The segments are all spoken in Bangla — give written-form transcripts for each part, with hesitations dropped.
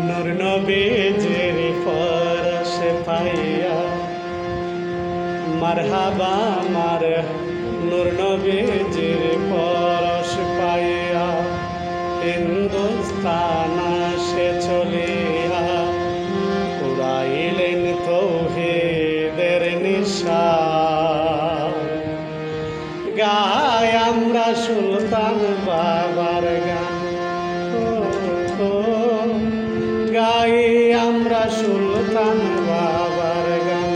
নূর নবীজির পরশ পাইয়া মারহাবা মার নূর নবীজির পরশ পাইয়া হিন্দুস্তান সে চলিয়া উড়াইলেন তৌহিদের নিশান। গাই আমরা সুলতান বাবার গান, গাই আমরা সুলতান বাবার গান।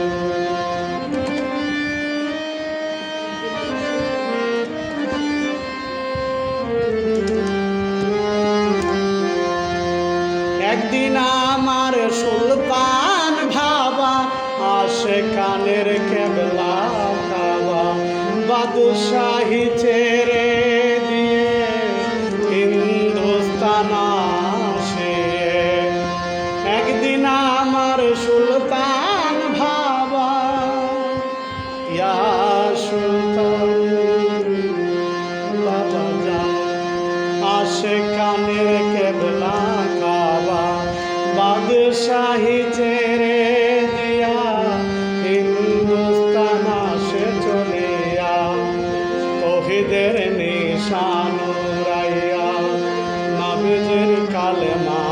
একদিন আমার সুলতান ভাবা আসে কানের কেবলা কাবা, বাদশাহী ছেড়ে দিয়ে হিন্দুস্তান আসে। একদিন আমার সুলতান ভাবা ইয়া সুলতান বাবা জান আসে কানের কেবলা কাবা, বাদশাহী ছেড়ে দিয়া হিন্দুস্তান আসে চলিয়া তৌহিদের নিশান উড়াইয়া নবীজির কালেমা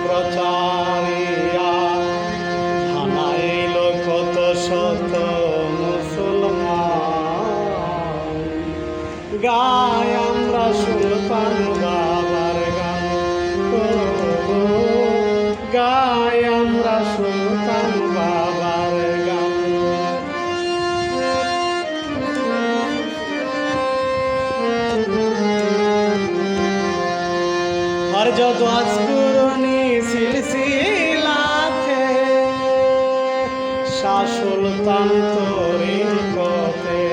প্রচারিয়া থানাইল কত শত মুসলমান। গাই আমরা সুলতান বাবার গান, গাই আমরা সুলতান বাবার গান। হরজত আজকুরনি সিলসিলাতে শাহ সুলতান তরিকতে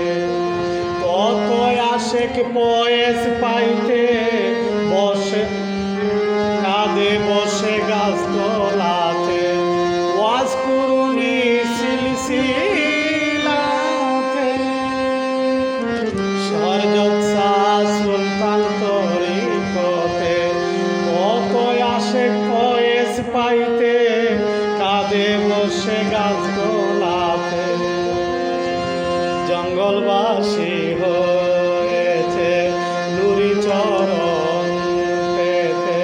কত আশেক পয়েস পাইতে বসে কাঁদে বসে গাছ তলাতে। ওয়াজ কুরুনি সিলসিলাতে হরজত শাহ সুলতান তরিকতে কত আশেক পয়েস পাইতে কাঁদে বসে গাছ তলাতে। জঙ্গলবাসী হয়েছে নুরি চরণ পেতে,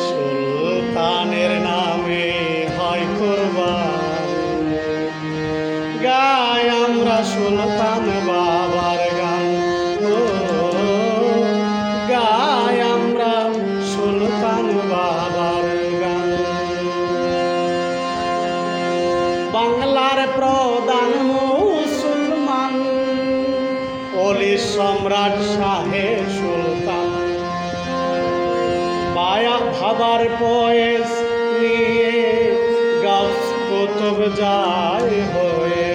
সুলতানের নামে হয় কুরবান। গাই আমরা সুলতান বাবার গান, গাই আমরা সুলতান বাবার গান। বাংলার প্রধান মুসলমান অলি সম্রাট শাহে সুলতান, বায়া ভাবার পয়েস নিয়ে গাউস কুতুব যায় হয়ে।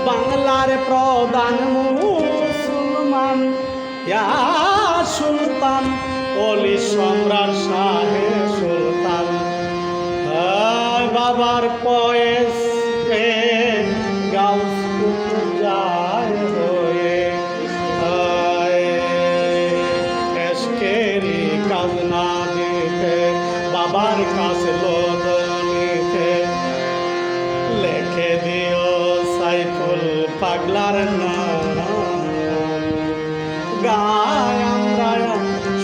বাংলার প্রধান মুসলমান ইয়া সুলতান অলি সম্রাট শাহে সুলতান, বাবার পয়েস গাউস কুতুব যায় হয়ে। এশকেরি কাজ না দিতে বাবার কাছে লোদনিতে লেখে দিও সাইফুল পাগলার নাম। গাই আমরা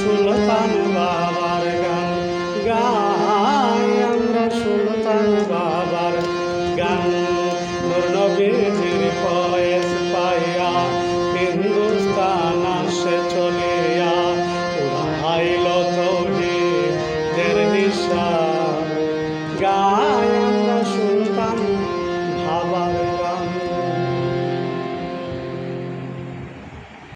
সুলতান বাবার গান, গাই আমরা সুলতান বাবার গান। নূর নবীজির পয়েস পাইয়া হিন্দুস্তান আসে চলিয়া উড়াইল তৌহিদের নিশান। গাই আমরা সুলতান বাবার